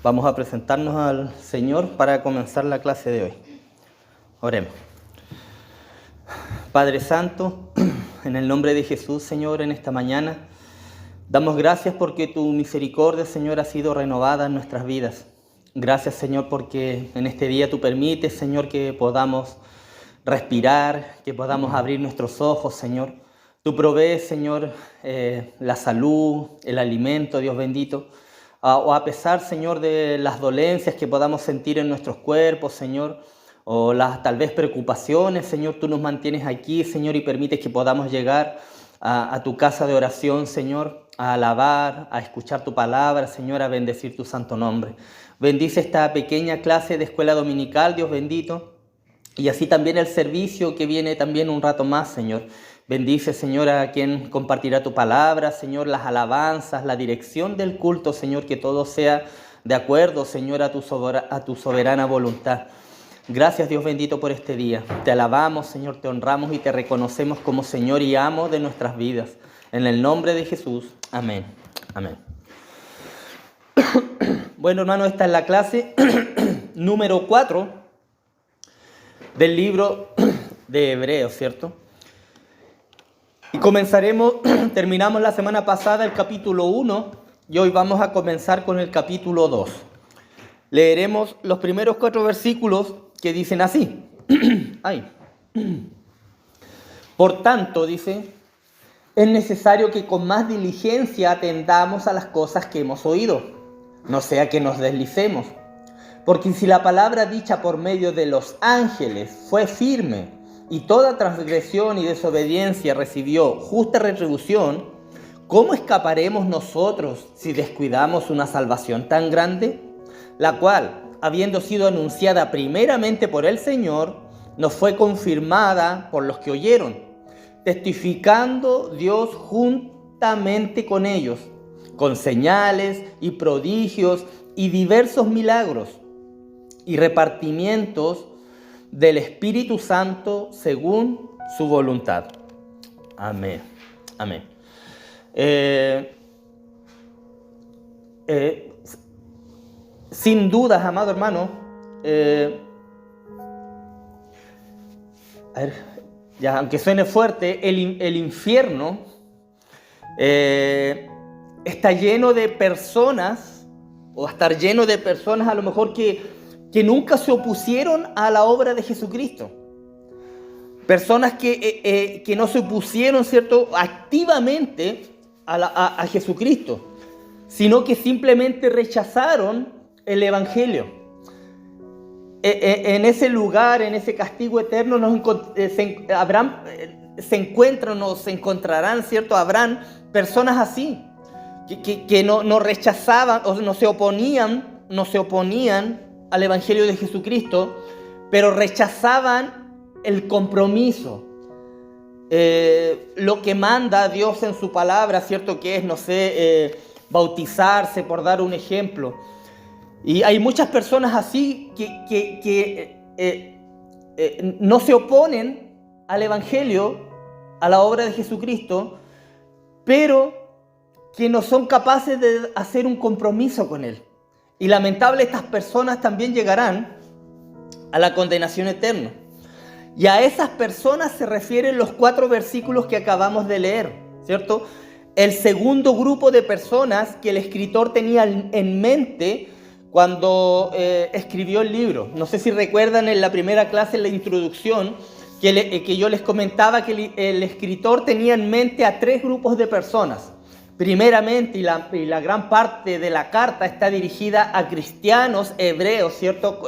Vamos a presentarnos al Señor para comenzar la clase de hoy. Oremos. Padre Santo, en el nombre de Jesús, Señor, en esta mañana, damos gracias porque tu misericordia, Señor, ha sido renovada en nuestras vidas. Gracias, Señor, porque en este día tú permites, Señor, que podamos respirar, que podamos abrir nuestros ojos, Señor. Tú provees, Señor, la salud, el alimento, Dios bendito. O a pesar, Señor, de las dolencias que podamos sentir en nuestros cuerpos, Señor, o las tal vez preocupaciones, Señor, tú nos mantienes aquí, Señor, y permites que podamos llegar a tu casa de oración, Señor, a alabar, a escuchar tu palabra, Señor, a bendecir tu santo nombre. Bendice esta pequeña clase de escuela dominical, Dios bendito, y así también el servicio que viene también un rato más, Señor. Bendice, Señor, a quien compartirá tu palabra, Señor, las alabanzas, la dirección del culto, Señor, que todo sea de acuerdo, Señor, a tu soberana voluntad. Gracias, Dios bendito, por este día. Te alabamos, Señor, te honramos y te reconocemos como Señor y amo de nuestras vidas. En el nombre de Jesús, amén. Amén. Bueno, hermano, esta es la clase número 4 del libro de Hebreos, ¿cierto? Y terminamos la semana pasada el capítulo 1 y hoy vamos a comenzar con el capítulo 2. Leeremos los primeros 4 versículos que dicen así. Por tanto, dice, es necesario que con más diligencia atendamos a las cosas que hemos oído, no sea que nos deslicemos. Porque si la palabra dicha por medio de los ángeles fue firme, y toda transgresión y desobediencia recibió justa retribución, ¿cómo escaparemos nosotros si descuidamos una salvación tan grande? La cual, habiendo sido anunciada primeramente por el Señor, nos fue confirmada por los que oyeron, testificando Dios juntamente con ellos, con señales y prodigios y diversos milagros y repartimientos del Espíritu Santo según su voluntad. Amén. Amén. Sin dudas, amado hermano, aunque suene fuerte, el infierno está lleno de personas, o estar lleno de personas a lo mejor que nunca se opusieron a la obra de Jesucristo. Personas que no se opusieron, ¿cierto?, activamente a Jesucristo, sino que simplemente rechazaron el Evangelio. En ese lugar, en ese castigo eterno, se encontrarán, ¿cierto? Habrán personas así, que no rechazaban o no se oponían al Evangelio de Jesucristo, pero rechazaban el compromiso, lo que manda Dios en su palabra, ¿cierto? Que es, bautizarse, por dar un ejemplo. Y hay muchas personas así que no se oponen al Evangelio, a la obra de Jesucristo, pero que no son capaces de hacer un compromiso con Él. Y lamentable, estas personas también llegarán a la condenación eterna. Y a esas personas se refieren los 4 versículos que acabamos de leer, ¿cierto? El segundo grupo de personas que el escritor tenía en mente cuando escribió el libro. No sé si recuerdan en la primera clase, en la introducción, que yo les comentaba que el escritor tenía en mente a 3 grupos de personas. Primeramente, y la gran parte de la carta está dirigida a cristianos hebreos, ¿cierto?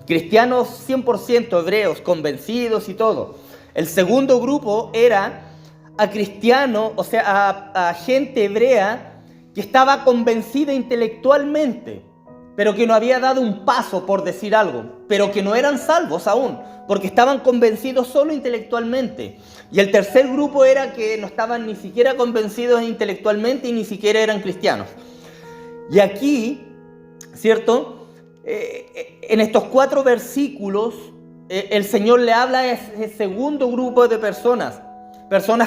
Cristianos 100% hebreos, convencidos y todo. El segundo grupo era a cristianos, o sea, a gente hebrea que estaba convencida intelectualmente, pero que no había dado un paso, por decir algo, pero que no eran salvos aún, porque estaban convencidos solo intelectualmente. Y el tercer grupo era que no estaban ni siquiera convencidos intelectualmente y ni siquiera eran cristianos. Y aquí, ¿cierto? En estos 4 versículos, el Señor le habla a ese segundo grupo de personas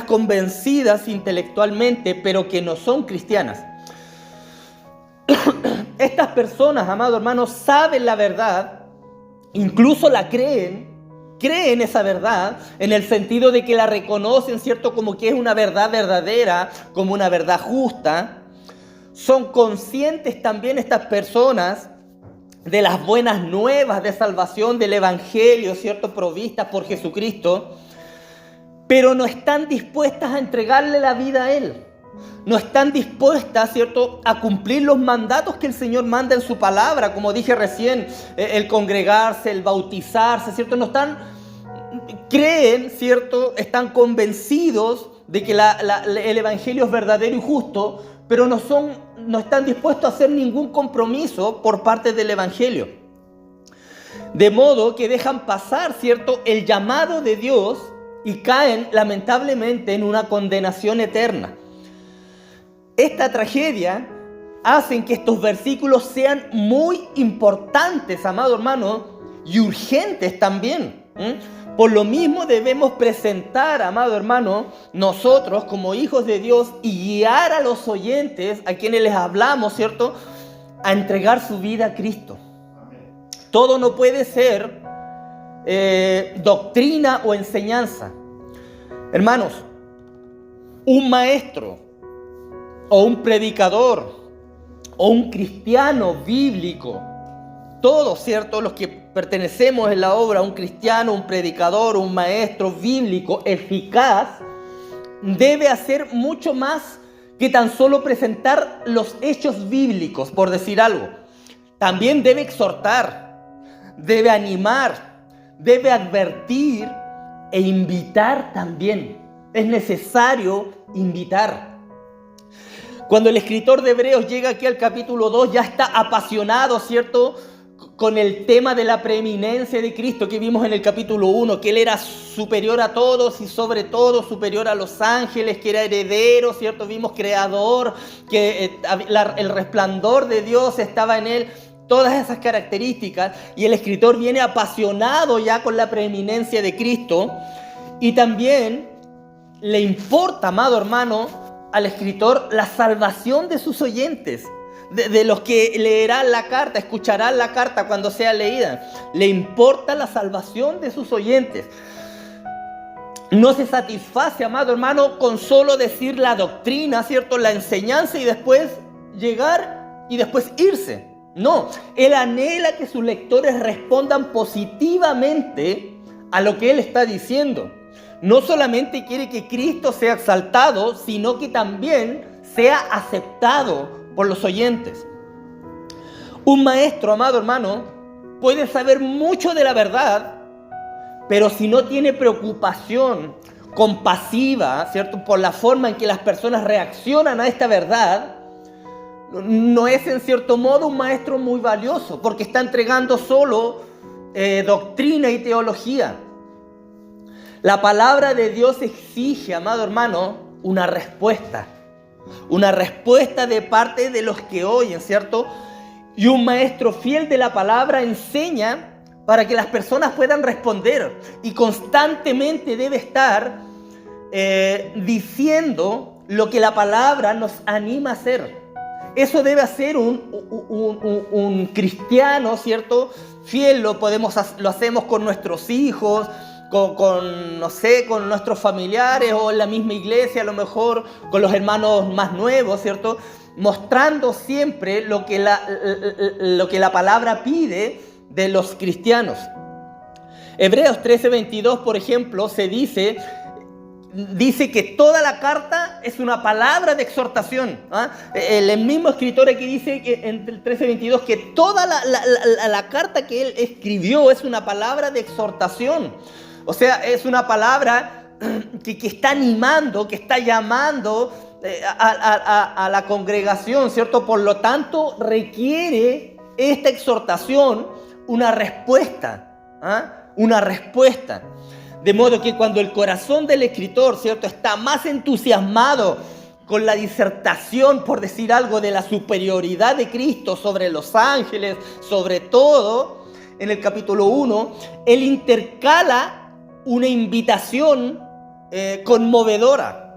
convencidas intelectualmente, pero que no son cristianas. Estas personas, amado hermano, saben la verdad, incluso la creen esa verdad en el sentido de que la reconocen, ¿cierto? Como que es una verdad verdadera, como una verdad justa. Son conscientes también estas personas de las buenas nuevas de salvación del Evangelio, ¿cierto? Provistas por Jesucristo, pero no están dispuestas a entregarle la vida a Él. No están dispuestas, ¿cierto?, a cumplir los mandatos que el Señor manda en su palabra, como dije recién, el congregarse, el bautizarse, ¿cierto? No están, creen, ¿cierto?, están convencidos de que el Evangelio es verdadero y justo, pero no están dispuestos a hacer ningún compromiso por parte del Evangelio. De modo que dejan pasar, ¿cierto?, el llamado de Dios y caen lamentablemente en una condenación eterna. Esta tragedia hace que estos versículos sean muy importantes, amado hermano, y urgentes también. Por lo mismo debemos presentar, amado hermano, nosotros como hijos de Dios y guiar a los oyentes a quienes les hablamos, ¿cierto?, a entregar su vida a Cristo. Todo no puede ser doctrina o enseñanza. Hermanos, un maestro o un predicador o un cristiano bíblico, todos, ¿cierto?, los que pertenecemos en la obra, un cristiano, un predicador, un maestro bíblico eficaz, debe hacer mucho más que tan solo presentar los hechos bíblicos, por decir algo. También debe exhortar, debe animar, debe advertir e invitar también. Es necesario invitar. Cuando el escritor de Hebreos llega aquí al capítulo 2, ya está apasionado, ¿cierto?, con el tema de la preeminencia de Cristo que vimos en el capítulo 1, que Él era superior a todos y sobre todo superior a los ángeles, que era heredero, ¿cierto? Vimos creador, que el resplandor de Dios estaba en Él, todas esas características, y el escritor viene apasionado ya con la preeminencia de Cristo, y también le importa, amado hermano, al escritor la salvación de sus oyentes, de los que leerán la carta, escucharán la carta cuando sea leída. Le importa la salvación de sus oyentes. No se satisface, amado hermano, con solo decir la doctrina, ¿cierto?, la enseñanza y después llegar y después irse. No, Él anhela que sus lectores respondan positivamente a lo que Él está diciendo. No solamente quiere que Cristo sea exaltado, sino que también sea aceptado por los oyentes. Un maestro, amado hermano, puede saber mucho de la verdad, pero si no tiene preocupación compasiva, ¿cierto?, por la forma en que las personas reaccionan a esta verdad, no es en cierto modo un maestro muy valioso, porque está entregando solo doctrina y teología. La palabra de Dios exige, amado hermano, una respuesta de parte de los que oyen, ¿cierto? Y un maestro fiel de la palabra enseña para que las personas puedan responder, y constantemente debe estar diciendo lo que la palabra nos anima a hacer. Eso debe hacer un cristiano, ¿cierto?, fiel. Lo hacemos con nuestros hijos, con nuestros familiares, o en la misma iglesia, a lo mejor con los hermanos más nuevos, ¿cierto?, mostrando siempre lo que la palabra pide de los cristianos. Hebreos 13:22, por ejemplo, dice que toda la carta es una palabra de exhortación. El mismo escritor aquí dice que en el 13:22 que toda la carta que él escribió es una palabra de exhortación. O sea, es una palabra que está animando, que está llamando a la congregación, ¿cierto? Por lo tanto, requiere esta exhortación una respuesta. Una respuesta. De modo que cuando el corazón del escritor, ¿cierto?, está más entusiasmado con la disertación, por decir algo, de la superioridad de Cristo sobre los ángeles, sobre todo, en el capítulo 1, él intercala una invitación conmovedora.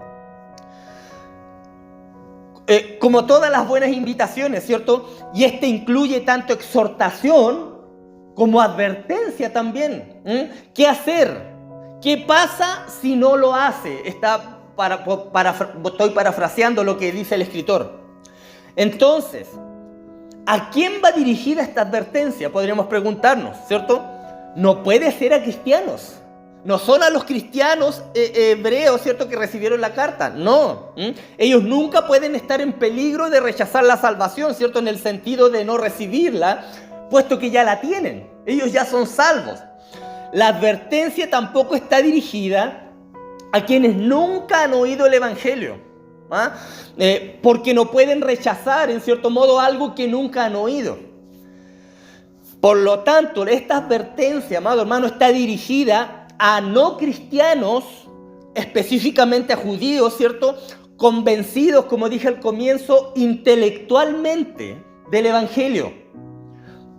como todas las buenas invitaciones, ¿cierto? Y este incluye tanto exhortación como advertencia también. ¿Qué hacer? ¿Qué pasa si no lo hace? Estoy parafraseando lo que dice el escritor. Entonces, ¿a quién va dirigida esta advertencia? Podríamos preguntarnos, ¿cierto? No puede ser a cristianos. No son a los cristianos hebreos, ¿cierto?, que recibieron la carta. No. Ellos nunca pueden estar en peligro de rechazar la salvación, ¿cierto?, en el sentido de no recibirla, puesto que ya la tienen. Ellos ya son salvos. La advertencia tampoco está dirigida a quienes nunca han oído el Evangelio, porque no pueden rechazar, en cierto modo, algo que nunca han oído. Por lo tanto, esta advertencia, amado hermano, está dirigida a no cristianos, específicamente a judíos, ¿cierto?, convencidos, como dije al comienzo, intelectualmente del Evangelio,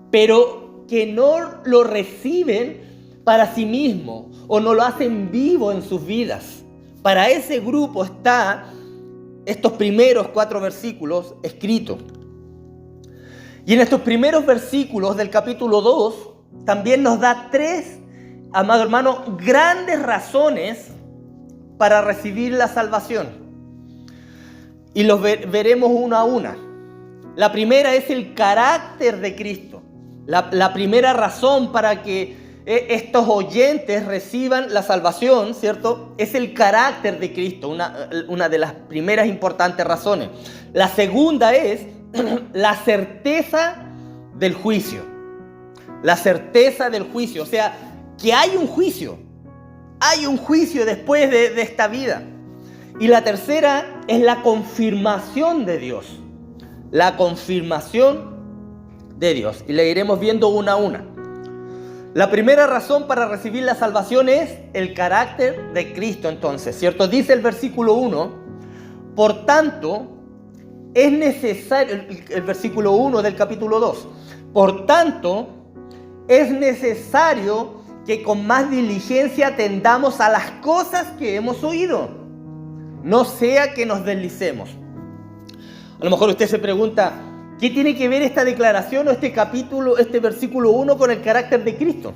pero que no lo reciben para sí mismos o no lo hacen vivo en sus vidas. Para ese grupo está estos primeros 4 versículos escritos. Y en estos primeros versículos del capítulo 2 también nos da 3, amado hermano, grandes razones para recibir la salvación. Y los veremos una a una. La primera es el carácter de Cristo. La primera razón para que estos oyentes reciban la salvación, ¿cierto?, es el carácter de Cristo, una de las primeras importantes razones. La segunda es la certeza del juicio. La certeza del juicio, o sea, que hay un juicio después de esta vida. Y la tercera es la confirmación de Dios. La confirmación de Dios. Y le iremos viendo una a una. La primera razón para recibir la salvación es el carácter de Cristo, entonces, ¿cierto? Dice el versículo 1, por tanto, es necesario, el versículo 1 del capítulo 2, por tanto, es necesario que con más diligencia atendamos a las cosas que hemos oído, no sea que nos deslicemos. A lo mejor usted se pregunta, ¿qué tiene que ver esta declaración o este versículo 1 con el carácter de Cristo?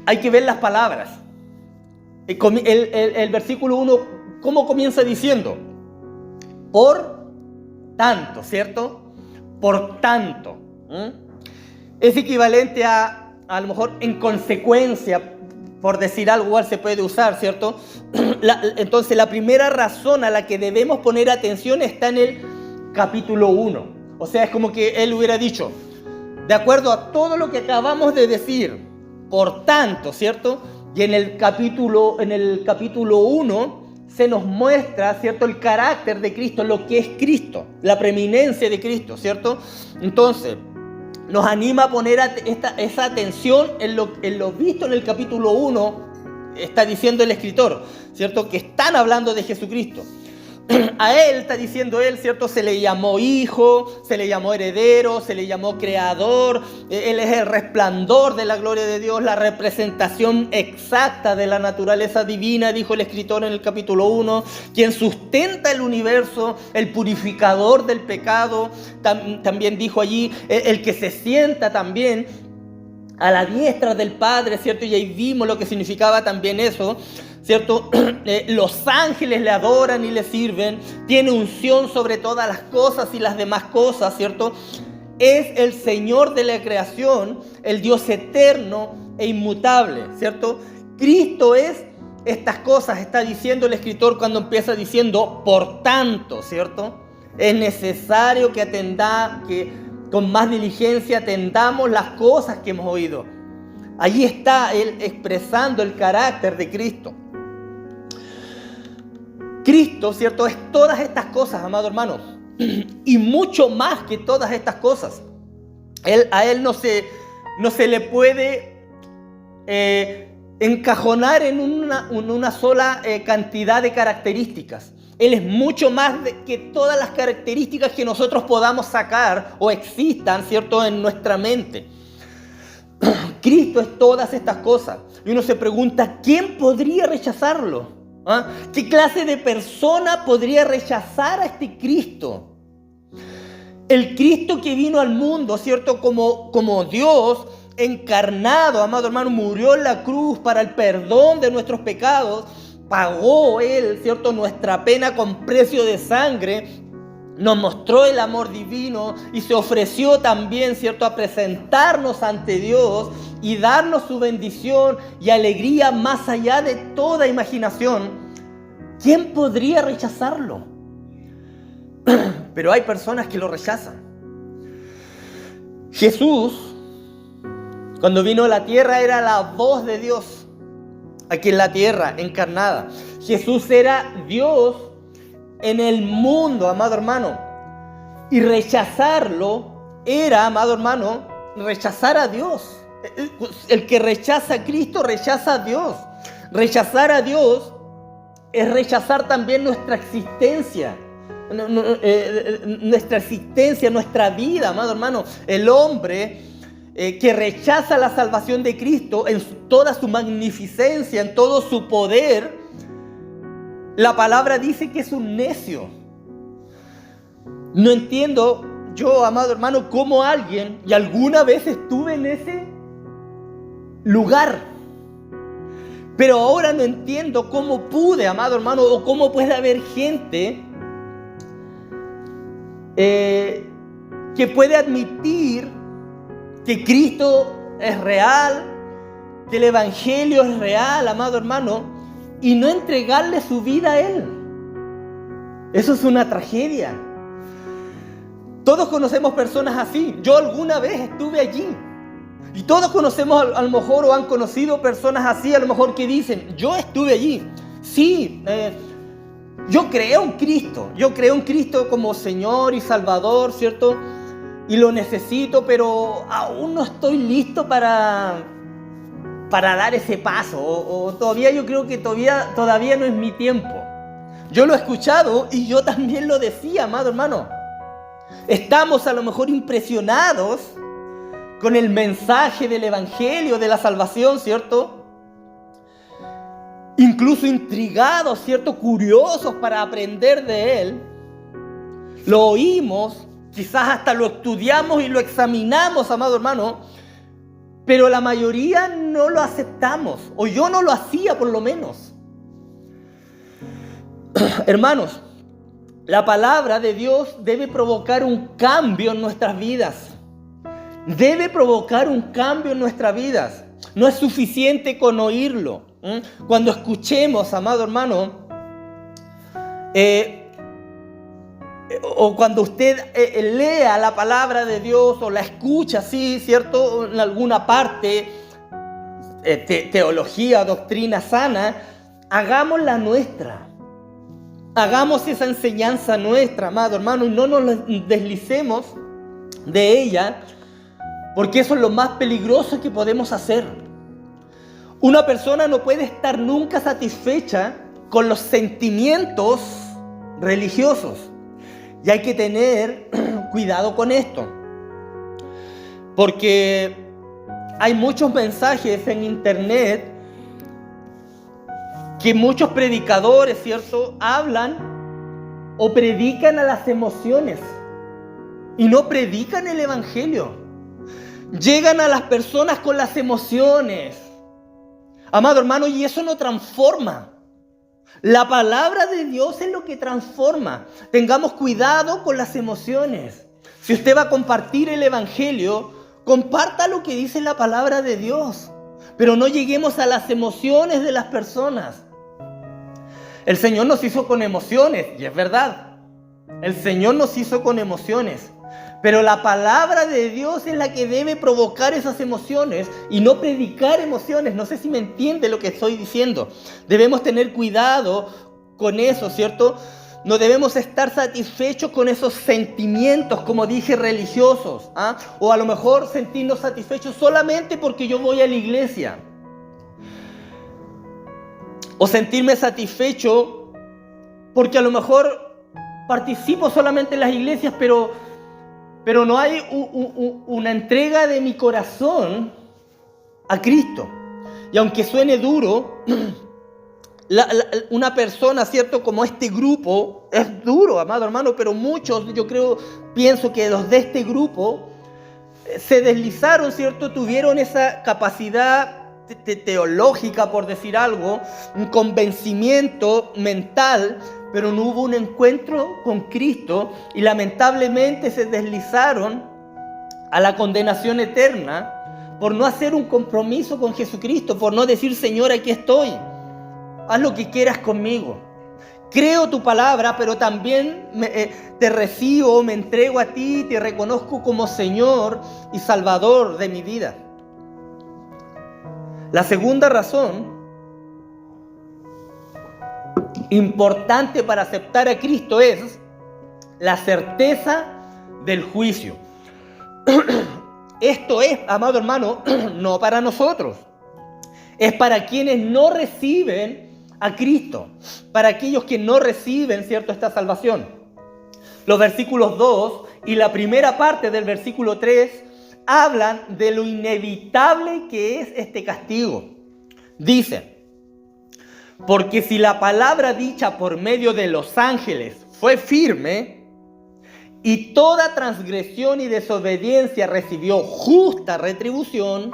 Hay que ver las palabras. El versículo 1, ¿cómo comienza diciendo? Por tanto, ¿cierto? Por tanto. Es equivalente a lo mejor en consecuencia, por decir algo, igual se puede usar, ¿cierto? Entonces, la primera razón a la que debemos poner atención está en el capítulo 1. O sea, es como que él hubiera dicho, de acuerdo a todo lo que acabamos de decir, por tanto, ¿cierto? Y en el capítulo 1 se nos muestra, ¿cierto?, el carácter de Cristo, lo que es Cristo, la preeminencia de Cristo, ¿cierto? Entonces, nos anima a poner esa atención en lo visto en el capítulo 1, está diciendo el escritor, ¿cierto?, que están hablando de Jesucristo. A él, está diciendo él, ¿cierto?, se le llamó hijo, se le llamó heredero, se le llamó creador. Él es el resplandor de la gloria de Dios, la representación exacta de la naturaleza divina, dijo el escritor en el capítulo 1, quien sustenta el universo, el purificador del pecado. También dijo allí, el que se sienta también a la diestra del Padre, ¿cierto? Y ahí vimos lo que significaba también eso, ¿cierto? Los ángeles le adoran y le sirven. Tiene unción sobre todas las cosas y las demás cosas, ¿cierto? Es el Señor de la creación, el Dios eterno e inmutable, ¿cierto? Cristo es estas cosas, está diciendo el escritor cuando empieza diciendo, por tanto, ¿cierto? Es necesario que con más diligencia atendamos las cosas que hemos oído. Allí está él expresando el carácter de Cristo. Cristo, ¿cierto?, es todas estas cosas, amado hermano, y mucho más que todas estas cosas. A él no se le puede encajonar en una sola cantidad de características. Él es mucho más que todas las características que nosotros podamos sacar o existan, ¿cierto?, en nuestra mente. Cristo es todas estas cosas. Y uno se pregunta, ¿quién podría rechazarlo? ¿Ah? ¿Qué clase de persona podría rechazar a este Cristo? El Cristo que vino al mundo, ¿cierto? Como Dios encarnado, amado hermano, murió en la cruz para el perdón de nuestros pecados. Pagó Él, ¿cierto?, nuestra pena con precio de sangre. Nos mostró el amor divino y se ofreció también, ¿cierto?, a presentarnos ante Dios y darnos su bendición y alegría más allá de toda imaginación. ¿Quién podría rechazarlo? Pero hay personas que lo rechazan. Jesús, cuando vino a la tierra, era la voz de Dios aquí en la tierra, encarnada. Jesús era Dios en el mundo, amado hermano. Y rechazarlo era, amado hermano, rechazar a Dios. El que rechaza a Cristo rechaza a Dios. Rechazar a Dios es rechazar también nuestra existencia. Nuestra existencia, nuestra vida, amado hermano. El hombre que rechaza la salvación de Cristo en toda su magnificencia, en todo su poder, la palabra dice que es un necio. No entiendo yo, amado hermano, cómo alguien, y alguna vez estuve en ese lugar, pero ahora no entiendo cómo pude, amado hermano, o cómo puede haber gente que puede admitir que Cristo es real, que el Evangelio es real, amado hermano, y no entregarle su vida a Él. Eso es una tragedia. Todos conocemos personas así. Yo alguna vez estuve allí. Y todos conocemos a lo mejor, o han conocido personas así, a lo mejor, que dicen: yo estuve allí. Sí, yo creo en Cristo. Yo creo en Cristo como Señor y Salvador, ¿cierto? Y lo necesito, pero aún no estoy listo para dar ese paso. O todavía yo creo que todavía no es mi tiempo. Yo lo he escuchado y yo también lo decía, amado hermano. Estamos a lo mejor impresionados con el mensaje del Evangelio, de la salvación, ¿cierto? Incluso intrigados, ¿cierto? Curiosos para aprender de él. Lo oímos, quizás hasta lo estudiamos y lo examinamos, amado hermano, pero la mayoría no lo aceptamos, o yo no lo hacía por lo menos. Hermanos, la palabra de Dios debe provocar un cambio en nuestras vidas. Debe provocar un cambio en nuestras vidas. No es suficiente con oírlo. Cuando escuchemos, amado hermano, o cuando usted lea la palabra de Dios o la escucha así, ¿cierto?, en alguna parte, teología, doctrina sana, hagámosla nuestra. Hagamos esa enseñanza nuestra, amado hermano, y no nos deslicemos de ella, porque eso es lo más peligroso que podemos hacer. Una persona no puede estar nunca satisfecha con los sentimientos religiosos. Y hay que tener cuidado con esto. Porque hay muchos mensajes en internet que muchos predicadores, ¿cierto?, hablan o predican a las emociones y no predican el Evangelio. Llegan a las personas con las emociones, amado hermano, y eso no transforma. La palabra de Dios es lo que transforma. Tengamos cuidado con las emociones. Si usted va a compartir el Evangelio, comparta lo que dice la palabra de Dios, pero no lleguemos a las emociones de las personas. El Señor nos hizo con emociones, y es verdad. El Señor nos hizo con emociones. Pero la palabra de Dios es la que debe provocar esas emociones y no predicar emociones. No sé si me entiende lo que estoy diciendo. Debemos tener cuidado con eso, ¿cierto? No debemos estar satisfechos con esos sentimientos, como dije, religiosos. O a lo mejor sentirnos satisfechos solamente porque yo voy a la iglesia. O sentirme satisfecho porque a lo mejor participo solamente en las iglesias, pero no hay una entrega de mi corazón a Cristo. Y aunque suene duro, una persona, ¿cierto? Como este grupo, es duro, amado hermano, pero muchos, pienso que los de este grupo se deslizaron, ¿cierto? Tuvieron esa capacidad teológica, por decir algo, un convencimiento mental, pero no hubo un encuentro con Cristo y lamentablemente se deslizaron a la condenación eterna por no hacer un compromiso con Jesucristo, por no decir: Señor, aquí estoy, haz lo que quieras conmigo. Creo tu palabra, pero también te recibo, me entrego a ti, te reconozco como Señor y Salvador de mi vida. La segunda razón importante para aceptar a Cristo es la certeza del juicio. Esto es, amado hermano, no para nosotros. Es para quienes no reciben a Cristo, para aquellos que no reciben, ¿cierto?, esta salvación. Los versículos 2 y la primera parte del versículo 3 hablan de lo inevitable que es este castigo. Dice: porque si la palabra dicha por medio de los ángeles fue firme, y toda transgresión y desobediencia recibió justa retribución,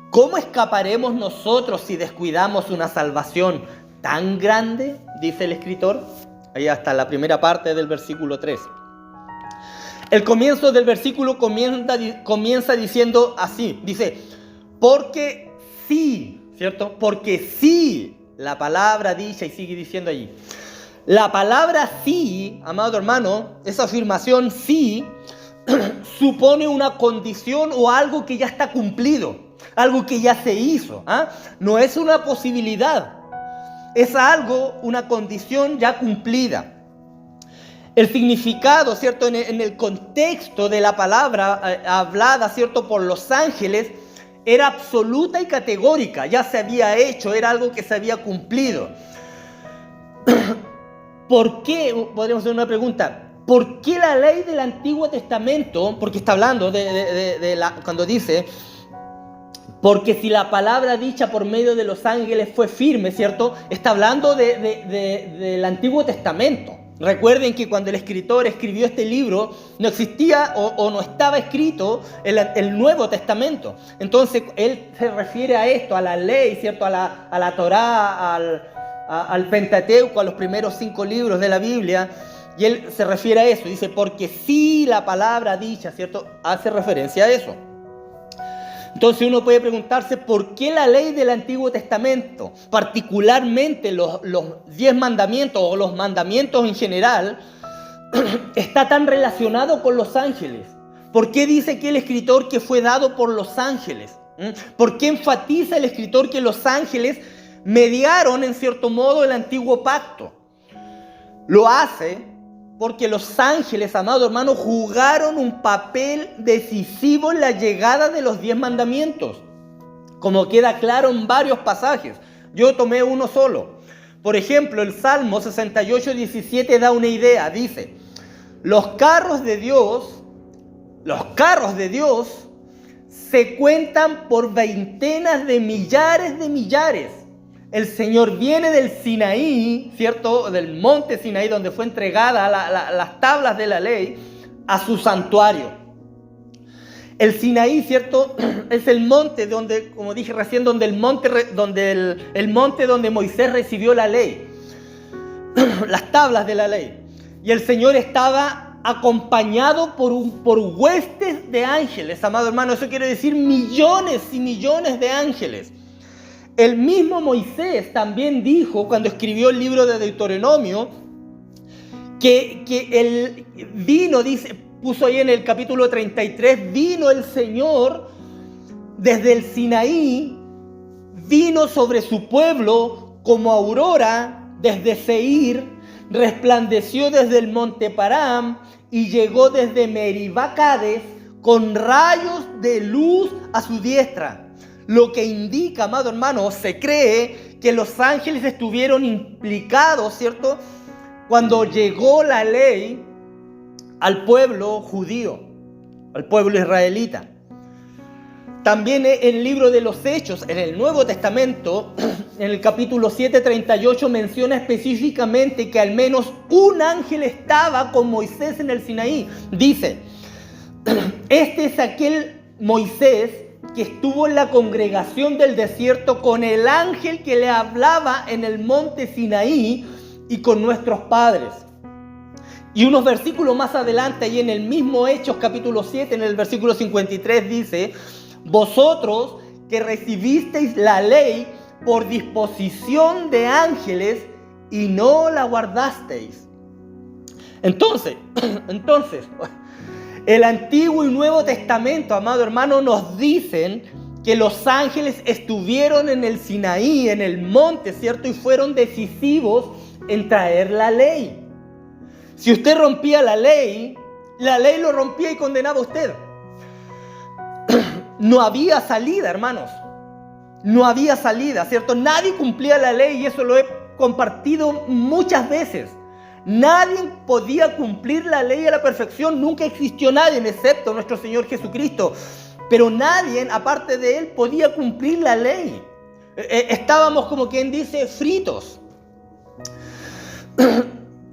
¿cómo escaparemos nosotros si descuidamos una salvación tan grande? Dice el escritor. Ahí hasta la primera parte del versículo 3. El comienzo del versículo comienza diciendo así. Dice: porque sí, ¿cierto? Porque sí, la palabra dicha, y sigue diciendo allí. La palabra sí, amado hermano, esa afirmación sí, supone una condición o algo que ya está cumplido, algo que ya se hizo. No es una posibilidad, es algo, una condición ya cumplida. El significado, ¿cierto?, en el contexto de la palabra hablada, ¿cierto?, por los ángeles, era absoluta y categórica. Ya se había hecho, era algo que se había cumplido. ¿Por qué? Podríamos hacer una pregunta. ¿Por qué la ley del Antiguo Testamento? Porque está hablando cuando dice: porque si la palabra dicha por medio de los ángeles fue firme, ¿cierto? Está hablando del Antiguo Testamento. Recuerden que cuando el escritor escribió este libro, no existía o no estaba escrito el Nuevo Testamento. Entonces, él se refiere a esto, a la ley, ¿cierto? A la Torá, al Pentateuco, a los primeros 5 libros de la Biblia. Y él se refiere a eso. Dice: porque sí, la palabra dicha, ¿cierto?, hace referencia a eso. Entonces uno puede preguntarse: ¿por qué la ley del Antiguo Testamento, particularmente los 10 mandamientos o los mandamientos en general, está tan relacionado con los ángeles? ¿Por qué dice aquí el escritor que fue dado por los ángeles? ¿Por qué enfatiza el escritor que los ángeles mediaron en cierto modo el antiguo pacto? Lo hace porque los ángeles, amado hermano, jugaron un papel decisivo en la llegada de los 10 mandamientos, como queda claro en varios pasajes. Yo tomé uno solo. Por ejemplo, el Salmo 68:17 da una idea. Dice: los carros de Dios se cuentan por veintenas de millares. El Señor viene del Sinaí, ¿cierto?, del monte Sinaí, donde fue entregada las tablas de la ley, a su santuario. El Sinaí, ¿cierto?, es el monte donde, como dije recién, el monte donde Moisés recibió la ley, las tablas de la ley. Y el Señor estaba acompañado por huestes de ángeles, amado hermano. Eso quiere decir millones y millones de ángeles. El mismo Moisés también dijo, cuando escribió el libro de Deuteronomio, que él vino, puso ahí en el capítulo 33, vino el Señor desde el Sinaí, vino sobre su pueblo como aurora desde Seir, resplandeció desde el monte Param y llegó desde Meribá Cades con rayos de luz a su diestra. Lo que indica, amado hermano, se cree que los ángeles estuvieron implicados, ¿cierto?, cuando llegó la ley al pueblo judío, al pueblo israelita. También en el libro de los Hechos, en el Nuevo Testamento, en el capítulo 7:38, menciona específicamente que al menos un ángel estaba con Moisés en el Sinaí. Dice, este es aquel Moisés que estuvo en la congregación del desierto con el ángel que le hablaba en el monte Sinaí y con nuestros padres. Y unos versículos más adelante, ahí en el mismo Hechos capítulo 7, en el versículo 53, dice, vosotros que recibisteis la ley por disposición de ángeles y no la guardasteis. Entonces, el Antiguo y Nuevo Testamento, amado hermano, nos dicen que los ángeles estuvieron en el Sinaí, en el monte, ¿cierto? Y fueron decisivos en traer la ley. Si usted rompía la ley lo rompía y condenaba a usted. No había salida, hermanos. No había salida, ¿cierto? Nadie cumplía la ley y eso lo he compartido muchas veces. Nadie podía cumplir la ley a la perfección. Nunca existió nadie, excepto nuestro Señor Jesucristo. Pero nadie, aparte de Él, podía cumplir la ley. Estábamos, como quien dice, fritos.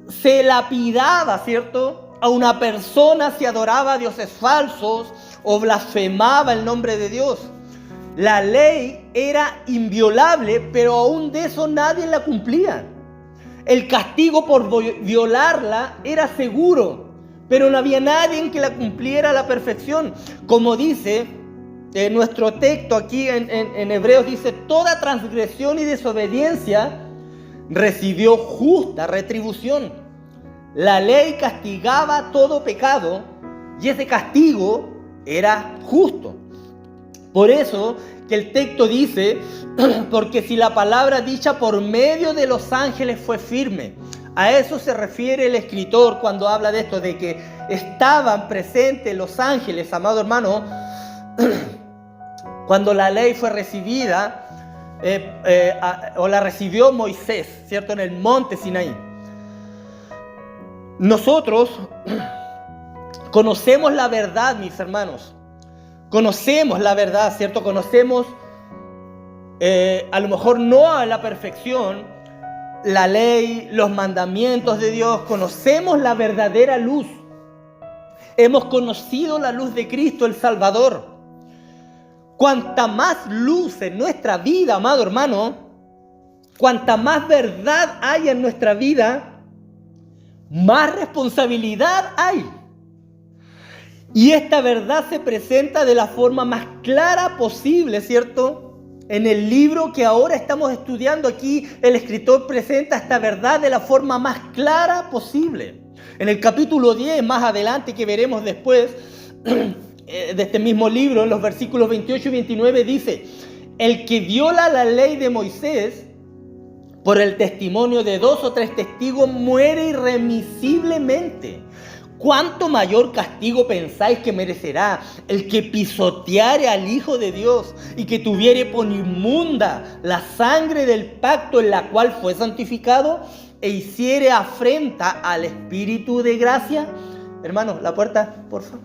Se lapidaba, ¿cierto?, a una persona si adoraba a dioses falsos o blasfemaba el nombre de Dios. La ley era inviolable, pero aún de eso nadie la cumplía. El castigo por violarla era seguro, pero no había nadie que la cumpliera a la perfección. Como dice nuestro texto aquí en Hebreos, dice, toda transgresión y desobediencia recibió justa retribución. La ley castigaba todo pecado y ese castigo era justo. Por eso que el texto dice, porque si la palabra dicha por medio de los ángeles fue firme. A eso se refiere el escritor cuando habla de esto, de que estaban presentes los ángeles, amado hermano, cuando la ley fue recibida, o la recibió Moisés, ¿cierto?, en el monte Sinaí. Nosotros conocemos la verdad, mis hermanos. Conocemos la verdad, ¿cierto? Conocemos, a lo mejor no a la perfección, la ley, los mandamientos de Dios. Conocemos la verdadera luz. Hemos conocido la luz de Cristo, el Salvador. Cuanta más luz en nuestra vida, amado hermano, cuanta más verdad hay en nuestra vida, más responsabilidad hay. Y esta verdad se presenta de la forma más clara posible, ¿cierto? En el libro que ahora estamos estudiando aquí, el escritor presenta esta verdad de la forma más clara posible. En el capítulo 10, más adelante, que veremos después de este mismo libro, en los versículos 28 y 29, dice, el que viola la ley de Moisés, por el testimonio de 2 o 3 testigos, muere irremisiblemente. ¿Cuánto mayor castigo pensáis que merecerá el que pisoteare al Hijo de Dios y que tuviere por inmunda la sangre del pacto en la cual fue santificado e hiciere afrenta al Espíritu de gracia? Hermano, la puerta, por favor.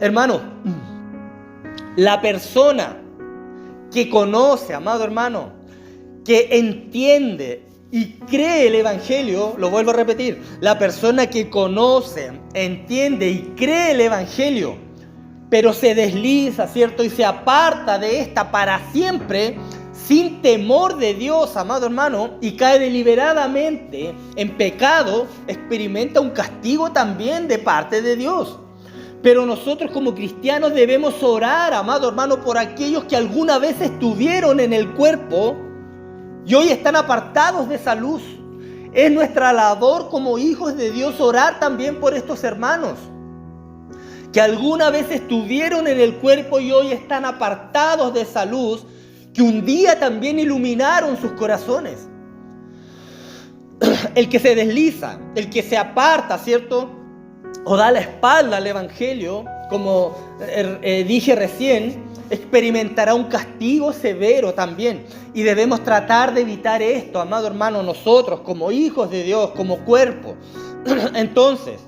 Hermano, la persona que conoce, amado hermano, que entiende y cree el Evangelio, lo vuelvo a repetir, la persona que conoce, entiende y cree el Evangelio, pero se desliza, ¿cierto?, y se aparta de esta para siempre, sin temor de Dios, amado hermano, y cae deliberadamente en pecado, experimenta un castigo también de parte de Dios. Pero nosotros como cristianos debemos orar, amado hermano, por aquellos que alguna vez estuvieron en el cuerpo y hoy están apartados de esa luz. Es nuestra labor como hijos de Dios orar también por estos hermanos que alguna vez estuvieron en el cuerpo y hoy están apartados de esa luz, que un día también iluminaron sus corazones. El que se desliza, el que se aparta, ¿cierto?, o da la espalda al Evangelio, como dije recién, experimentará un castigo severo también. Y debemos tratar de evitar esto, amado hermano, nosotros como hijos de Dios, como cuerpo. Entonces,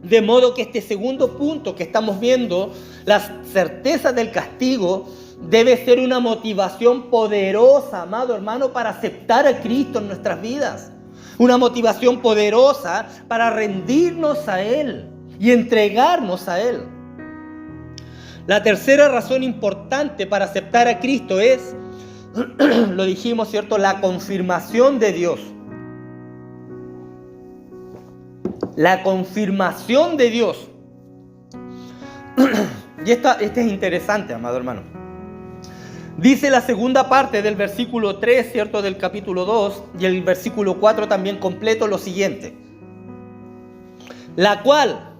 De modo que este segundo punto que estamos viendo, la certeza del castigo, debe ser una motivación poderosa, amado hermano, para aceptar a Cristo en nuestras vidas. Una motivación poderosa para rendirnos a Él y entregarnos a Él. La tercera razón importante para aceptar a Cristo es, lo dijimos, ¿cierto?, la confirmación de Dios. La confirmación de Dios. Y esta es interesante, amado hermano. Dice la segunda parte del versículo 3, ¿cierto?, del capítulo 2, y el versículo 4 también completo lo siguiente. La cual,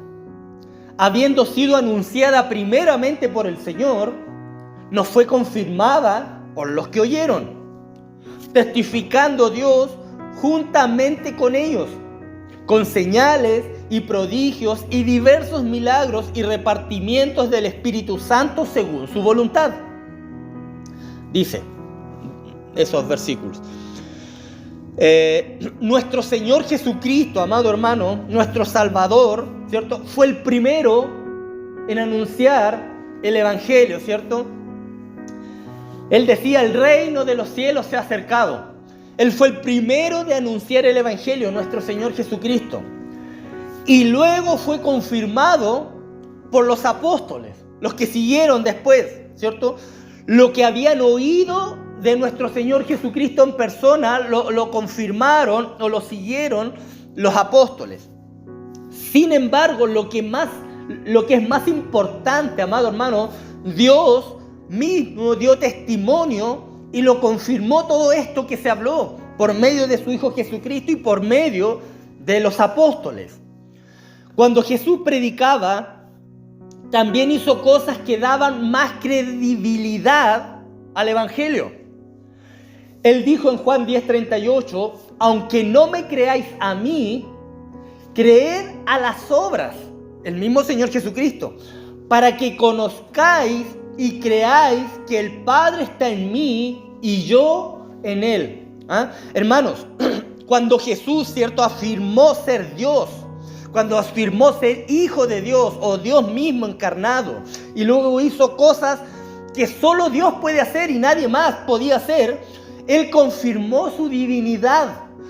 habiendo sido anunciada primeramente por el Señor, nos fue confirmada por los que oyeron, testificando Dios juntamente con ellos, con señales y prodigios y diversos milagros y repartimientos del Espíritu Santo según su voluntad. Dice esos versículos. Nuestro Señor Jesucristo, amado hermano, nuestro Salvador, ¿cierto?, fue el primero en anunciar el Evangelio, ¿cierto? Él decía, el reino de los cielos se ha acercado. Él fue el primero de anunciar el Evangelio, nuestro Señor Jesucristo. Y luego fue confirmado por los apóstoles, los que siguieron después, ¿cierto? Lo que habían oído de nuestro Señor Jesucristo en persona, lo confirmaron o lo siguieron los apóstoles. Sin embargo, lo que es más importante, amado hermano, Dios mismo dio testimonio y lo confirmó todo esto que se habló por medio de su Hijo Jesucristo y por medio de los apóstoles. Cuando Jesús predicaba, también hizo cosas que daban más credibilidad al Evangelio. Él dijo en Juan 10:38, aunque no me creáis a mí, creed a las obras, el mismo Señor Jesucristo, para que conozcáis y creáis que el Padre está en mí y yo en Él. Hermanos, cuando Jesús, ¿cierto?, afirmó ser Dios, cuando afirmó ser Hijo de Dios o Dios mismo encarnado, y luego hizo cosas que solo Dios puede hacer y nadie más podía hacer, Él confirmó su divinidad.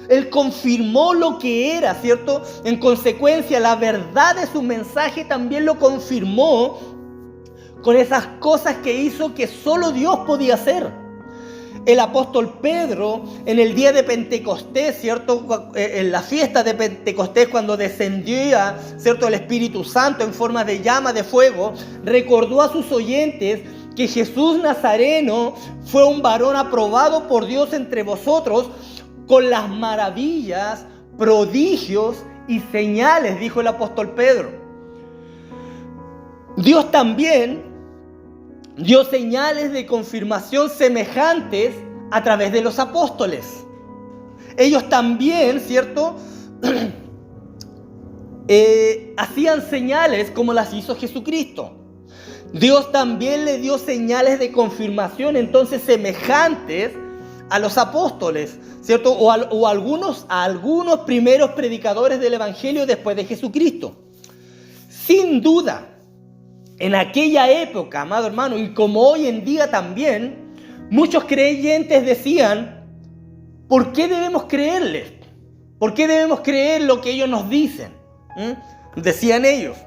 Él confirmó lo que era, ¿cierto? En consecuencia, la verdad de su mensaje también lo confirmó con esas cosas que hizo que solo Dios podía hacer. El apóstol Pedro, en el día de Pentecostés, ¿cierto?, en la fiesta de Pentecostés, cuando descendía, ¿cierto?, el Espíritu Santo en forma de llama de fuego, recordó a sus oyentes que Jesús Nazareno fue un varón aprobado por Dios entre vosotros, con las maravillas, prodigios y señales, dijo el apóstol Pedro. Dios también dio señales de confirmación semejantes a través de los apóstoles. Ellos también, ¿cierto?, hacían señales como las hizo Jesucristo. Dios también le dio señales de confirmación entonces semejantes a los apóstoles, ¿cierto? O a algunos primeros predicadores del Evangelio después de Jesucristo. Sin duda, en aquella época, amado hermano, y como hoy en día también, muchos creyentes decían, ¿por qué debemos creerles? ¿Por qué debemos creer lo que ellos nos dicen? Decían ellos.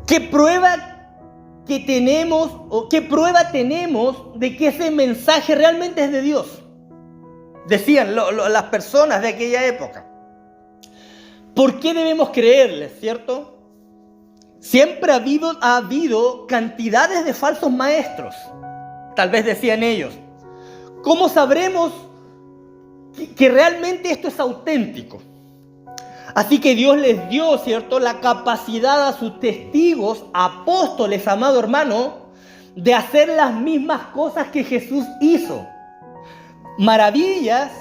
¿Qué prueba que tenemos o qué prueba tenemos de que ese mensaje realmente es de Dios? Decían las personas de aquella época. ¿Por qué debemos creerles, cierto? Siempre ha habido cantidades de falsos maestros. Tal vez decían ellos. ¿Cómo sabremos que realmente esto es auténtico? Así que Dios les dio, ¿cierto?, la capacidad a sus testigos, apóstoles, amado hermano, de hacer las mismas cosas que Jesús hizo. Maravillas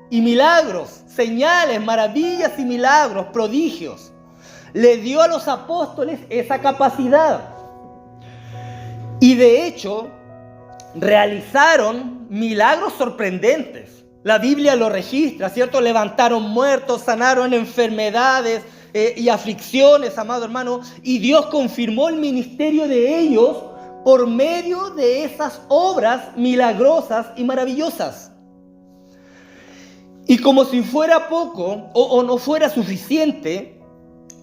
y milagros, señales, maravillas y milagros, prodigios. Le dio a los apóstoles esa capacidad. Y de hecho, realizaron milagros sorprendentes. La Biblia lo registra, ¿cierto? Levantaron muertos, sanaron enfermedades, y aflicciones, amado hermano, y Dios confirmó el ministerio de ellos por medio de esas obras milagrosas y maravillosas. Y como si fuera poco o no fuera suficiente,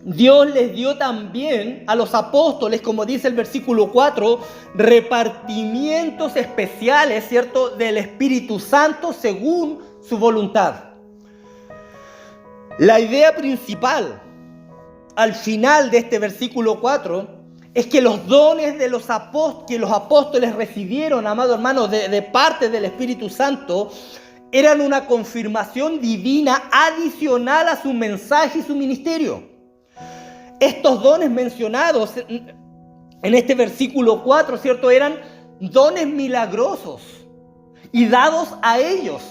Dios les dio también a los apóstoles, como dice el versículo 4, repartimientos especiales, ¿cierto?, del Espíritu Santo según su voluntad. La idea principal al final de este versículo 4 es que los dones de que los apóstoles recibieron, amado hermano, de parte del Espíritu Santo, eran una confirmación divina adicional a su mensaje y su ministerio. Estos dones mencionados en este versículo 4, ¿cierto?, eran dones milagrosos y dados a ellos,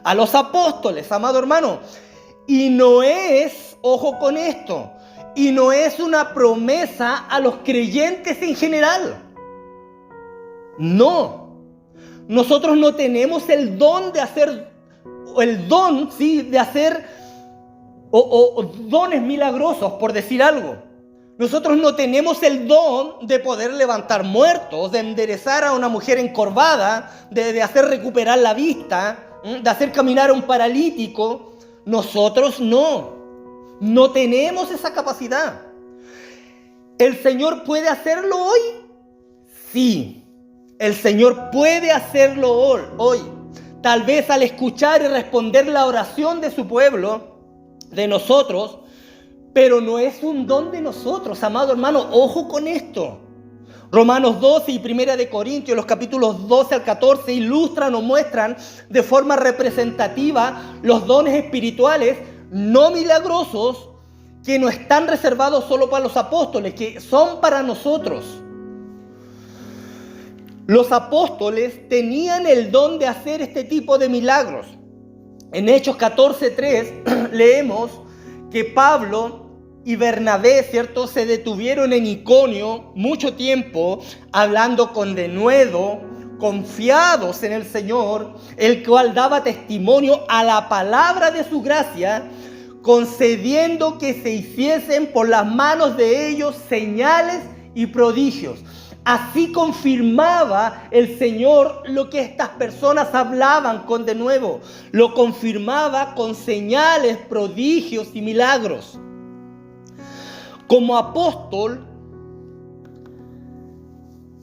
a los apóstoles, amado hermano. Y no es, ojo con esto, y no es una promesa a los creyentes en general. No. Nosotros no tenemos el don de hacer, de hacer dones milagrosos, por decir algo. Nosotros no tenemos el don de poder levantar muertos, de enderezar a una mujer encorvada, de hacer recuperar la vista, de hacer caminar a un paralítico. Nosotros no tenemos esa capacidad. ¿El Señor puede hacerlo hoy? Sí, el Señor puede hacerlo hoy. Tal vez al escuchar y responder la oración de su pueblo, de nosotros, pero no es un don de nosotros, amado hermano. Ojo con esto. Romanos 12 y 1 de Corintios, los capítulos 12 al 14, ilustran o muestran de forma representativa los dones espirituales no milagrosos que no están reservados solo para los apóstoles, que son para nosotros. Los apóstoles tenían el don de hacer este tipo de milagros. En Hechos 14:3 leemos que Pablo y Bernabé, ¿cierto?, se detuvieron en Iconio mucho tiempo hablando con denuedo, confiados en el Señor, el cual daba testimonio a la palabra de su gracia, concediendo que se hiciesen por las manos de ellos señales y prodigios. Así confirmaba el Señor lo que estas personas hablaban con denuedo. Lo confirmaba con señales, prodigios y milagros. Como apóstol,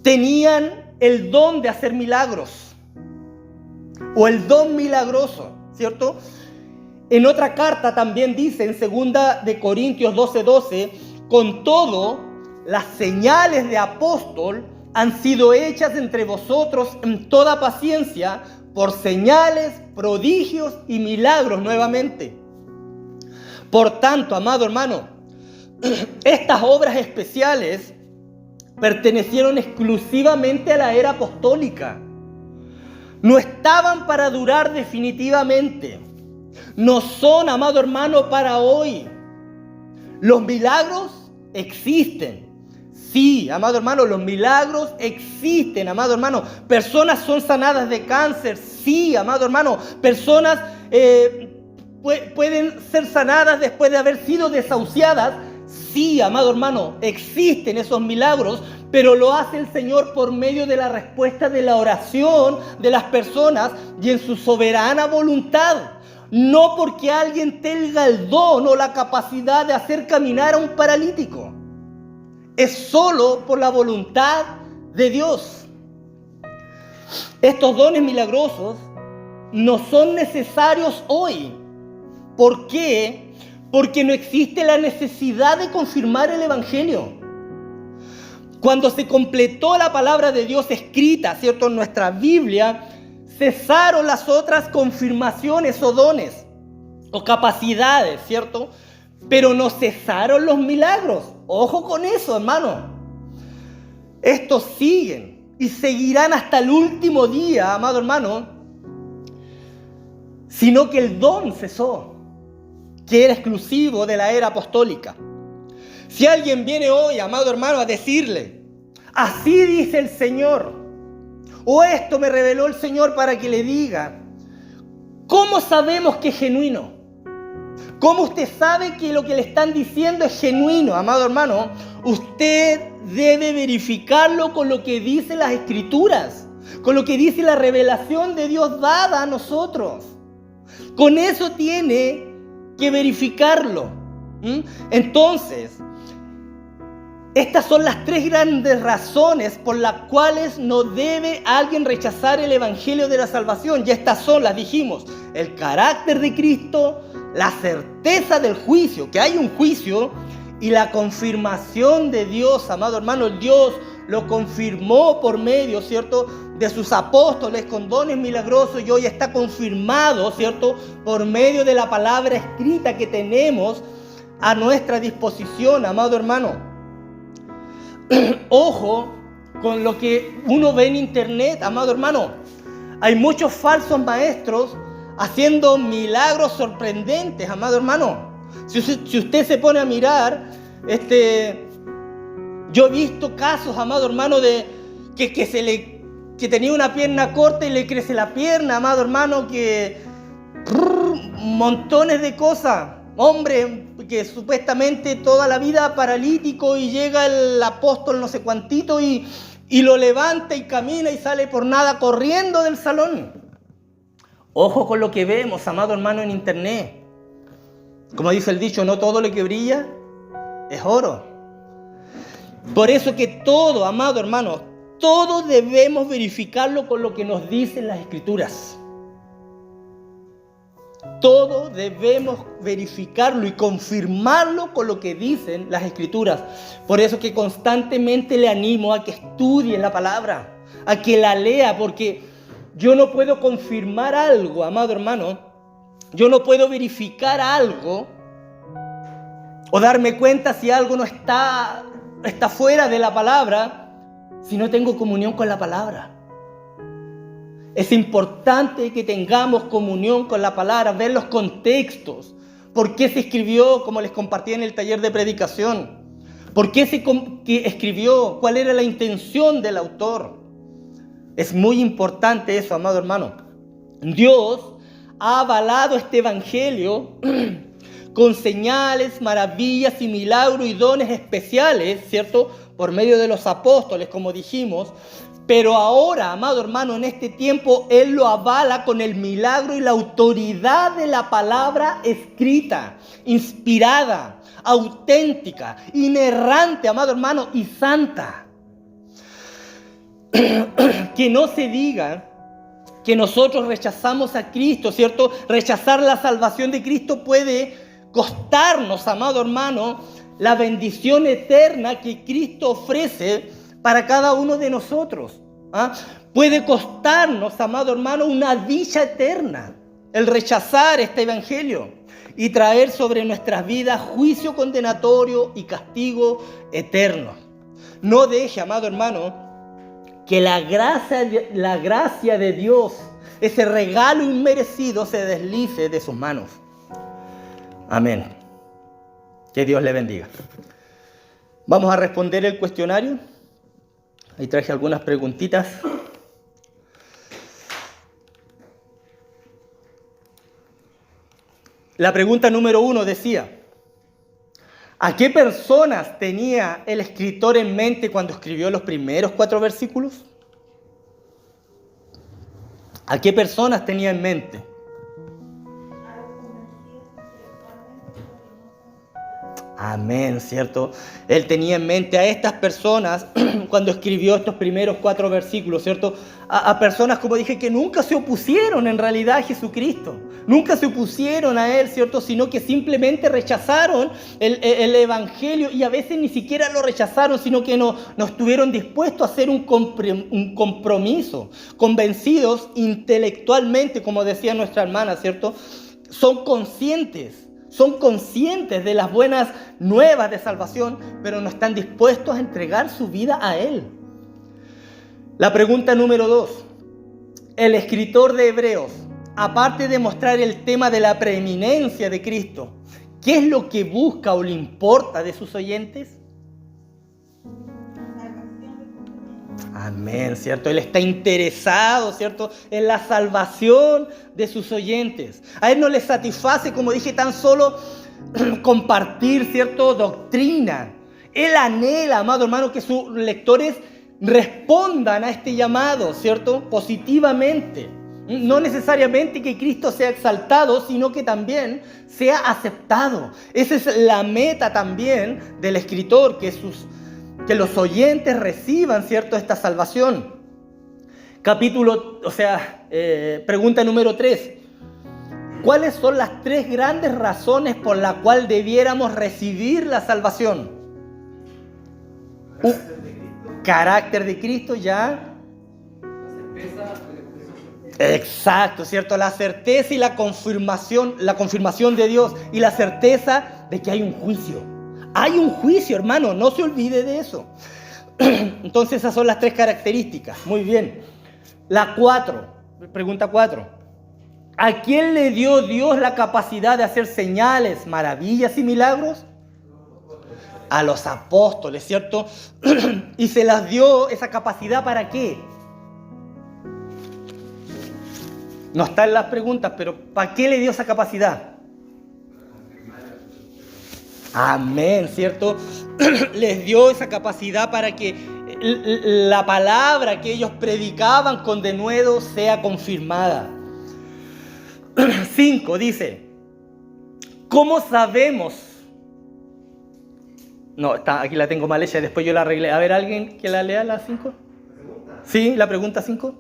tenían el don de hacer milagros, o el don milagroso, ¿cierto? En otra carta también dice, en 2 de Corintios 12:12, con todo, las señales de apóstol han sido hechas entre vosotros en toda paciencia, por señales, prodigios y milagros nuevamente. Por tanto, amado hermano, estas obras especiales pertenecieron exclusivamente a la era apostólica. No estaban para durar definitivamente. No son, amado hermano, para hoy. Los milagros existen. Sí, amado hermano, los milagros existen, amado hermano. Personas son sanadas de cáncer. Sí, amado hermano. Personas pueden ser sanadas después de haber sido desahuciadas. Sí, amado hermano, existen esos milagros, pero lo hace el Señor por medio de la respuesta de la oración de las personas y en su soberana voluntad. No porque alguien tenga el don o la capacidad de hacer caminar a un paralítico. Es solo por la voluntad de Dios. Estos dones milagrosos no son necesarios hoy. ¿Por qué? Porque no existe la necesidad de confirmar el Evangelio. Cuando se completó la palabra de Dios escrita, ¿cierto?, en nuestra Biblia, cesaron las otras confirmaciones o dones o capacidades, ¿cierto? Pero no cesaron los milagros. Ojo con eso, hermano. Estos siguen y seguirán hasta el último día, amado hermano, sino que el don cesó, que era exclusivo de la era apostólica. Si alguien viene hoy, amado hermano, a decirle, así dice el Señor, o esto me reveló el Señor para que le diga, ¿cómo sabemos que es genuino? ¿Cómo usted sabe que lo que le están diciendo es genuino, amado hermano? Usted debe verificarlo con lo que dicen las Escrituras, con lo que dice la revelación de Dios dada a nosotros. Con eso tiene que verificarlo. Entonces, estas son las tres grandes razones por las cuales no debe alguien rechazar el Evangelio de la salvación. Y estas son, las dijimos, el carácter de Cristo, la certeza del juicio, que hay un juicio, y la confirmación de Dios, amado hermano. Dios lo confirmó por medio, ¿cierto?, de sus apóstoles con dones milagrosos, y hoy está confirmado, ¿cierto?, por medio de la palabra escrita que tenemos a nuestra disposición, amado hermano. Ojo con lo que uno ve en internet, amado hermano. Hay muchos falsos maestros haciendo milagros sorprendentes, amado hermano. Si usted se pone a mirar, yo he visto casos, amado hermano, de que tenía una pierna corta y le crece la pierna, amado hermano, montones de cosas. Hombre que supuestamente toda la vida paralítico, y llega el apóstol no sé cuantito y lo levanta y camina y sale por nada corriendo del salón. Ojo con lo que vemos, amado hermano, en internet. Como dice el dicho, no todo lo que brilla es oro. Por eso que todo, amado hermano, todo debemos verificarlo con lo que nos dicen las Escrituras. Todo debemos verificarlo y confirmarlo con lo que dicen las Escrituras. Por eso que constantemente le animo a que estudie la palabra, a que la lea, porque yo no puedo confirmar algo, amado hermano. Yo no puedo verificar algo o darme cuenta si algo no está fuera de la palabra si no tengo comunión con la palabra. Es importante que tengamos comunión con la palabra, ver los contextos, por qué se escribió, como les compartí en el taller de predicación, por qué se escribió, cuál era la intención del autor. Es muy importante eso, amado hermano. Dios ha avalado este evangelio con señales, maravillas y milagros y dones especiales, ¿cierto?, por medio de los apóstoles, como dijimos. Pero ahora, amado hermano, en este tiempo, Él lo avala con el milagro y la autoridad de la palabra escrita, inspirada, auténtica, inerrante, amado hermano, y santa. Que no se diga que nosotros rechazamos a Cristo, ¿cierto? Rechazar la salvación de Cristo puede costarnos, amado hermano, la bendición eterna que Cristo ofrece para cada uno de nosotros. Puede costarnos, amado hermano, una dicha eterna el rechazar este evangelio y traer sobre nuestras vidas juicio condenatorio y castigo eterno. No deje, amado hermano, que la gracia de Dios, ese regalo inmerecido, se deslice de sus manos. Amén. Que Dios le bendiga. Vamos a responder el cuestionario. Ahí traje algunas preguntitas. La pregunta número 1 decía: ¿a qué personas tenía el escritor en mente cuando escribió los primeros 4 versículos? ¿A qué personas tenía en mente? Amén, ¿cierto? Él tenía en mente a estas personas cuando escribió estos primeros 4 versículos, ¿cierto? A personas, como dije, que nunca se opusieron en realidad a Jesucristo. Nunca se opusieron a Él, ¿cierto? Sino que simplemente rechazaron el Evangelio, y a veces ni siquiera lo rechazaron, sino que no estuvieron dispuestos a hacer un compromiso. Convencidos intelectualmente, como decía nuestra hermana, ¿cierto? Son conscientes de las buenas nuevas de salvación, pero no están dispuestos a entregar su vida a Él. La pregunta número 2. El escritor de Hebreos, aparte de mostrar el tema de la preeminencia de Cristo, ¿qué es lo que busca o le importa de sus oyentes? Amén, ¿cierto? Él está interesado, ¿cierto?, en la salvación de sus oyentes. A Él no le satisface, como dije, tan solo compartir, ¿cierto?, doctrina. Él anhela, amado hermano, que sus lectores respondan a este llamado, ¿cierto?, positivamente. No necesariamente que Cristo sea exaltado, sino que también sea aceptado. Esa es la meta también del escritor, que los oyentes reciban, ¿cierto?, esta salvación. Pregunta número 3. ¿Cuáles son las 3 grandes razones por las cuales debiéramos recibir la salvación? Carácter de Cristo, ya. Exacto, ¿cierto? La certeza y la confirmación de Dios, y la certeza de que hay un juicio. Hay un juicio, hermano, no se olvide de eso. Entonces esas son las 3 características. Muy bien. La 4, pregunta 4. ¿A quién le dio Dios la capacidad de hacer señales, maravillas y milagros? A los apóstoles, ¿cierto? Y se las dio esa capacidad, ¿para qué? No está en las preguntas, pero ¿para qué le dio esa capacidad? Amén, ¿cierto? Les dio esa capacidad para que la palabra que ellos predicaban con denuedo sea confirmada. 5 dice, ¿cómo sabemos? No, aquí la tengo mal hecha, después yo la arreglé. A ver, ¿alguien que la lea, la 5? Sí, la pregunta 5.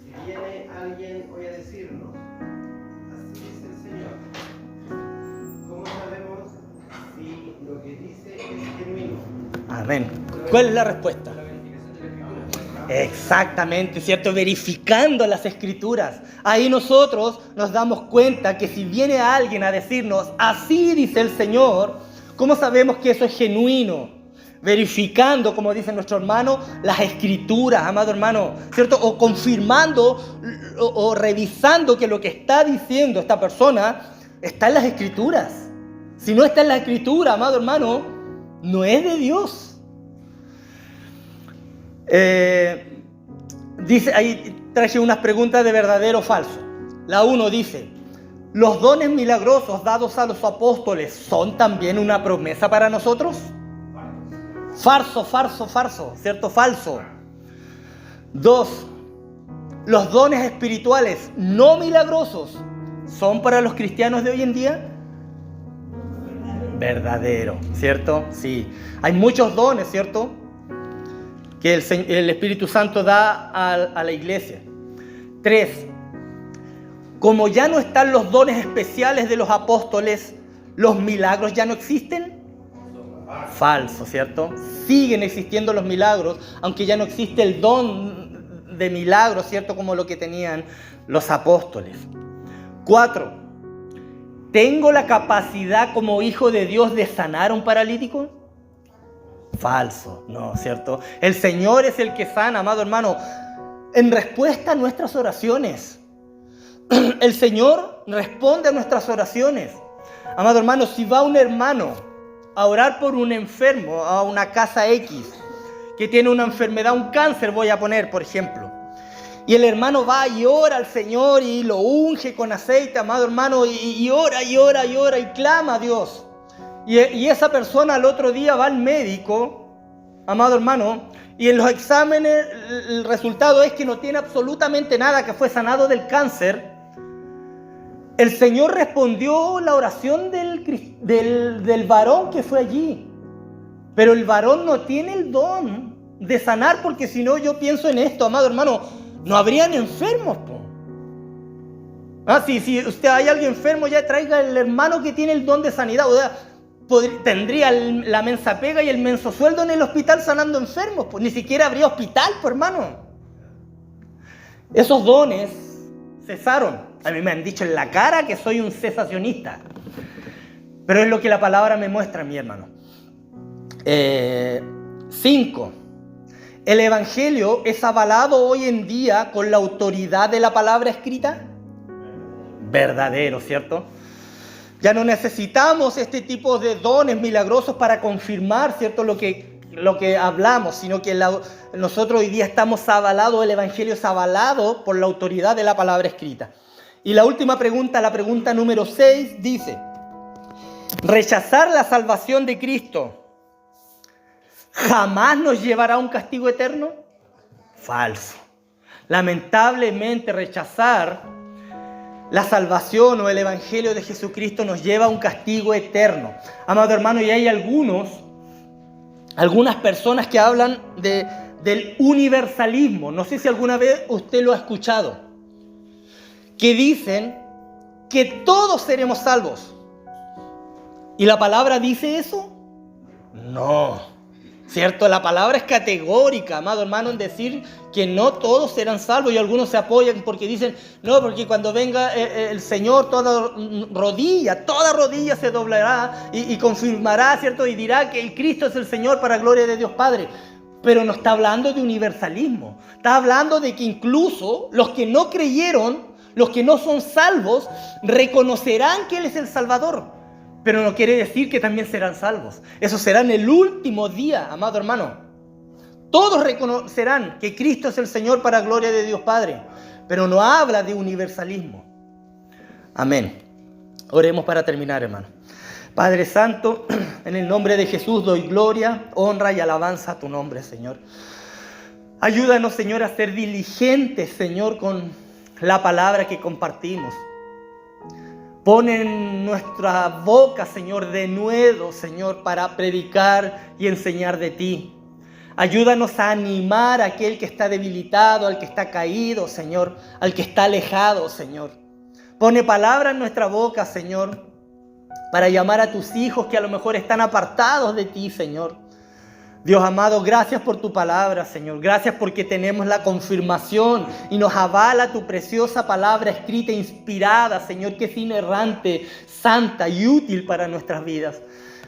Si viene alguien hoy a decirnos, así dice el Señor, ¿cómo sabemos si lo que dice es genuino? Amén. ¿Cuál es la respuesta? Exactamente, ¿cierto? Verificando las Escrituras. Ahí nosotros nos damos cuenta que si viene alguien a decirnos, así dice el Señor, ¿cómo sabemos que eso es genuino? Verificando, como dice nuestro hermano, las Escrituras, amado hermano, ¿cierto? O confirmando o revisando que lo que está diciendo esta persona está en las Escrituras. Si no está en la Escritura, amado hermano, no es de Dios. Dice, ahí traje unas preguntas de verdadero o falso. La 1 dice, ¿los dones milagrosos dados a los apóstoles son también una promesa para nosotros? Falso, ¿cierto? Falso. 2, ¿los dones espirituales no milagrosos son para los cristianos de hoy en día? Verdadero, ¿cierto? Sí. Hay muchos dones, ¿cierto?, que el Espíritu Santo da a la iglesia. 3, como ya no están los dones especiales de los apóstoles, ¿los milagros ya no existen? Falso, ¿cierto? Siguen existiendo los milagros, aunque ya no existe el don de milagros, ¿cierto?, como lo que tenían los apóstoles. 4, ¿tengo la capacidad como hijo de Dios de sanar a un paralítico? Falso, no, ¿cierto? El Señor es el que sana, amado hermano, en respuesta a nuestras oraciones. El Señor responde a nuestras oraciones. Amado hermano, si va un hermano a orar por un enfermo a una casa X que tiene una enfermedad, un cáncer, voy a poner, por ejemplo, y el hermano va y ora al Señor y lo unge con aceite, amado hermano, y ora y clama a Dios. Y esa persona al otro día va al médico, amado hermano, y en los exámenes el resultado es que no tiene absolutamente nada, que fue sanado del cáncer. El Señor respondió la oración del varón que fue allí. Pero el varón no tiene el don de sanar, porque si no, yo pienso en esto, amado hermano, no habrían enfermos, po. Si usted hay alguien enfermo, ya traiga el hermano que tiene el don de sanidad. O sea, tendría la mensa pega y el menso sueldo en el hospital sanando enfermos, pues ni siquiera habría hospital, pues hermano. Esos dones cesaron. A mí me han dicho en la cara que soy un cesacionista, pero es lo que la palabra me muestra, mi hermano. 5. ¿El evangelio es avalado hoy en día con la autoridad de la palabra escrita? Verdadero, ¿cierto? Ya no necesitamos este tipo de dones milagrosos para confirmar, ¿cierto?, lo que lo que hablamos, sino que nosotros hoy día estamos avalados, el Evangelio es avalado por la autoridad de la palabra escrita. Y la última pregunta, la pregunta número 6, dice: ¿rechazar la salvación de Cristo jamás nos llevará a un castigo eterno? Falso. Lamentablemente, rechazar la salvación o el Evangelio de Jesucristo nos lleva a un castigo eterno. Amado hermano, y hay algunas personas que hablan del universalismo. No sé si alguna vez usted lo ha escuchado. Que dicen que todos seremos salvos. ¿Y la palabra dice eso? No. ¿Cierto? La palabra es categórica, amado hermano, en decir que no todos serán salvos, y algunos se apoyan porque dicen, no, porque cuando venga el Señor toda rodilla se doblará y confirmará, ¿cierto? Y dirá que el Cristo es el Señor para gloria de Dios Padre. Pero no está hablando de universalismo, está hablando de que incluso los que no creyeron, los que no son salvos, reconocerán que Él es el Salvador. Pero no quiere decir que también serán salvos. Eso será en el último día, amado hermano. Todos reconocerán que Cristo es el Señor para gloria de Dios Padre. Pero no habla de universalismo. Amén. Oremos para terminar, hermano. Padre Santo, en el nombre de Jesús doy gloria, honra y alabanza a tu nombre, Señor. Ayúdanos, Señor, a ser diligentes, Señor, con la palabra que compartimos. Pon en nuestra boca, Señor, denuedo, Señor, para predicar y enseñar de ti. Ayúdanos a animar a aquel que está debilitado, al que está caído, Señor, al que está alejado, Señor. Pone palabra en nuestra boca, Señor, para llamar a tus hijos que a lo mejor están apartados de ti, Señor. Dios amado, gracias por tu palabra, Señor. Gracias porque tenemos la confirmación y nos avala tu preciosa palabra escrita e inspirada, Señor, que es inerrante, santa y útil para nuestras vidas.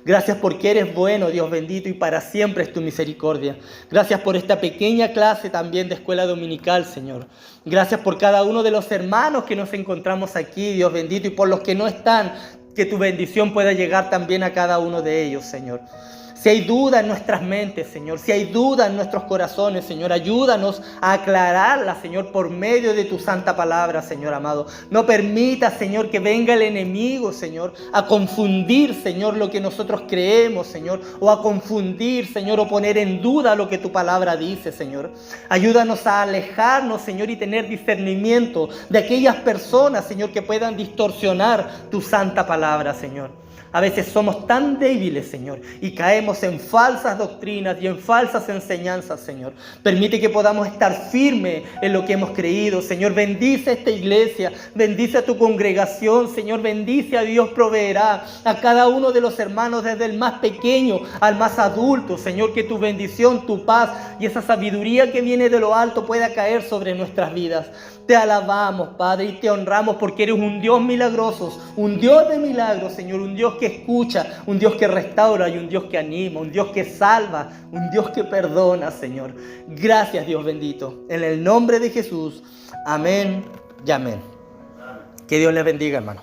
Gracias porque eres bueno, Dios bendito, y para siempre es tu misericordia. Gracias por esta pequeña clase también de escuela dominical, Señor. Gracias por cada uno de los hermanos que nos encontramos aquí, Dios bendito, y por los que no están, que tu bendición pueda llegar también a cada uno de ellos, Señor. Si hay duda en nuestras mentes, Señor, si hay duda en nuestros corazones, Señor, ayúdanos a aclararla, Señor, por medio de tu santa palabra, Señor amado. No permita, Señor, que venga el enemigo, Señor, a confundir, Señor, lo que nosotros creemos, Señor, o a confundir, Señor, o poner en duda lo que tu palabra dice, Señor. Ayúdanos a alejarnos, Señor, y tener discernimiento de aquellas personas, Señor, que puedan distorsionar tu santa palabra, Señor. A veces somos tan débiles, Señor, y caemos en falsas doctrinas y en falsas enseñanzas, Señor. Permite que podamos estar firmes en lo que hemos creído, Señor. Bendice esta iglesia, bendice a tu congregación, Señor. Bendice a Dios, proveerá a cada uno de los hermanos, desde el más pequeño al más adulto, Señor. Que tu bendición, tu paz y esa sabiduría que viene de lo alto pueda caer sobre nuestras vidas. Te alabamos, Padre, y te honramos porque eres un Dios milagroso, un Dios de milagros, Señor, un Dios que escucha, un Dios que restaura y un Dios que anima, un Dios que salva, un Dios que perdona, Señor. Gracias, Dios bendito. En el nombre de Jesús, amén y amén. Que Dios les bendiga, hermano.